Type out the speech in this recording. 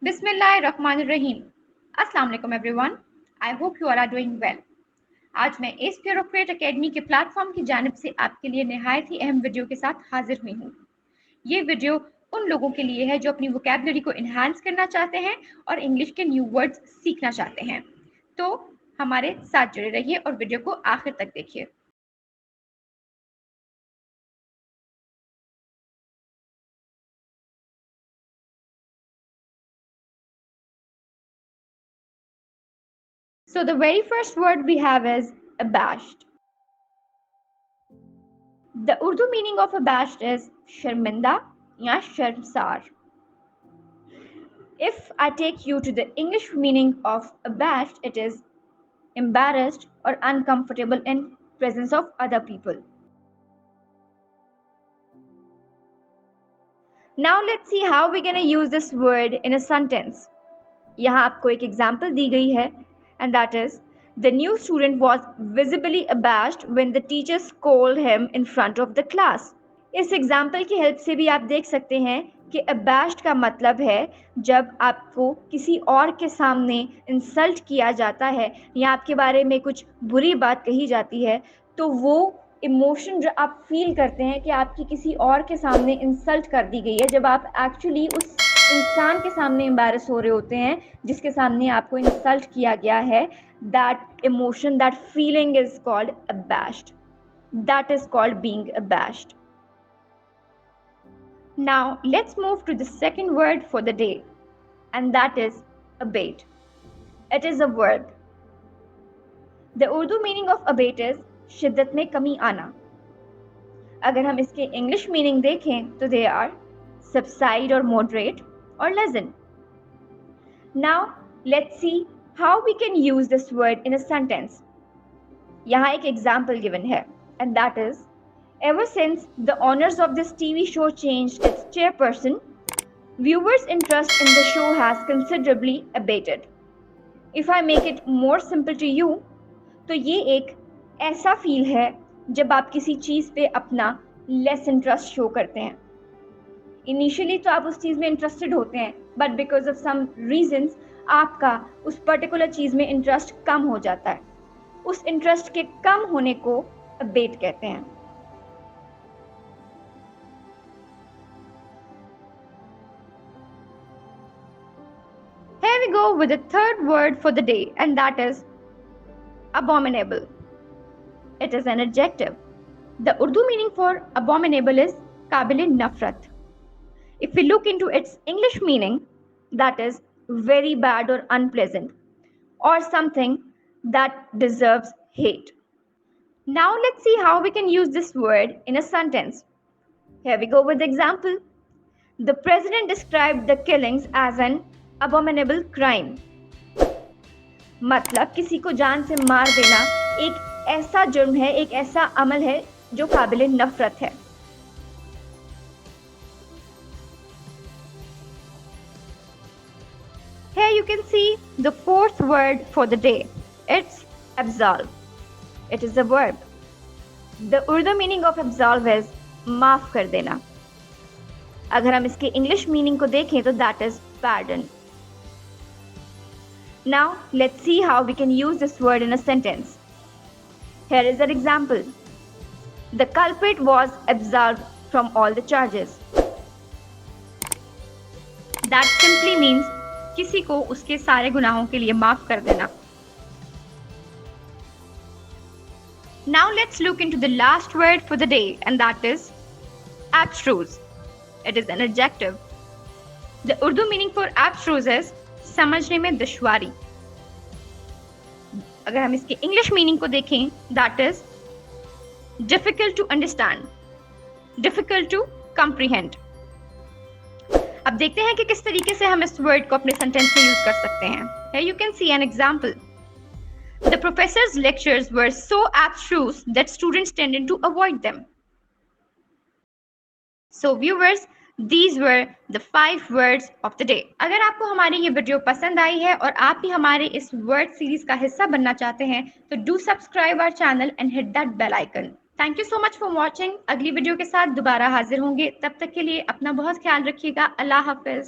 बिस्मिल्लाहिर्रहमानिर्रहीम। अस्सलाम वालेकुम everyone. I hope you are doing well. आज मैं इस ब्यूरोक्रेट एकेडमी के प्लेटफॉर्म की जानिब से आपके लिए निहायत ही अहम वीडियो के साथ हाजिर हुई हूँ। ये वीडियो उन लोगों के लिए है जो अपनी वोकैबुलरी को इन्हांस करना चाहते हैं और इंग्लिश के न्यू वर्ड्स सीखना चाहते हैं। तो हमारे साथ जुड़े रहिए और वीडियो को आखिर तक देखिए। So the very first word we have is abashed. The Urdu meaning of abashed is शर्मिंदा या शर्मसार. If I take you to the English meaning of abashed, it is embarrassed or uncomfortable in presence of other people. Now let's see how we're going to use this word in a sentence. यहाँ आपको एक example दी गई है and that is the new student was visibly abashed when the teacher scolded him in front of the class. इस example की help से भी आप देख सकते हैं कि abashed का मतलब है जब आपको किसी और के सामने इंसल्ट किया जाता है या आपके बारे में कुछ बुरी बात कही जाती है तो वो इमोशन जो आप फील करते हैं कि आपकी किसी और के सामने इंसल्ट कर दी गई है, जब आप एक्चुअली उस इंसान के सामने एम्बैरस हो रहे होते हैं जिसके सामने आपको इंसल्ट किया गया है, that emotion, that feeling is called abashed. That is called being abashed. Now let's move to the second word for the day and that is abate. It is a verb. The Urdu meaning of abate is शिद्दत में कमी आना. अगर हम इसके English meaning देखें तो they are subside or moderate or lessen. Now let's see how we can use this word in a sentence. यहाँ एक example given है and that is ever since the owners of this TV show changed its chairperson, viewers' interest in the show has considerably abated. If I make it more simple to you, तो ये एक ऐसा feel है जब आप किसी चीज़ पे अपना लेस इंटरेस्ट शो करते हैं. इनिशियली तो आप उस चीज़ में इंटरेस्टेड होते हैं but because of some reasons आपका उस पर्टिकुलर चीज़ में इंटरेस्ट कम हो जाता है. उस इंटरेस्ट के कम होने को अबेट कहते हैं. Here we go with the third word for the day and that is abominable. It is an adjective. The Urdu meaning for abominable is काबिल नफरत. If we look into its English meaning, that is very bad or unpleasant or something that deserves hate. Now let's see how we can use this word in a sentence. Here we go with the example. The president described the killings as an abominable crime. मतलब किसी को जान से मार देना एक ऐसा जुर्म है, एक ऐसा अमल है जो काबिल नफरत है. Here you can see the fourth word for the day. It's absolve. It is a verb. The Urdu meaning of absolve is माफ कर देना. अगर हम इसके इंग्लिश मीनिंग को देखें तो that is pardon. Now let's see how we can use this word in a sentence. Here is an example. The culprit was absolved from all the charges. That simply means किसी को उसके सारे गुनाहों के लिए माफ कर देना. Now let's look into the last word for the day and that is abstruse. It is an adjective. The Urdu meaning for abstruse is समझने में दुश्वारी. अगर हम इसके इंग्लिश मीनिंग को देखें that is difficult to understand, difficult to comprehend. अब देखते हैं कि किस तरीके से हम इस वर्ड को अपने सेंटेंस में यूज कर सकते हैं. Here you can see an example. The professor's lectures were so abstruse that students tended to avoid them. So viewers, these were the 5 words of the day. अगर आपको हमारी ये वीडियो पसंद आई है और आप भी हमारे इस वर्ड सीरीज का हिस्सा बनना चाहते हैं तो do subscribe our channel and hit that bell icon. Thank you so much for watching. अगली वीडियो के साथ दोबारा हाजिर होंगे. तब तक के लिए अपना बहुत ख्याल रखिएगा. अल्लाह हाफिज.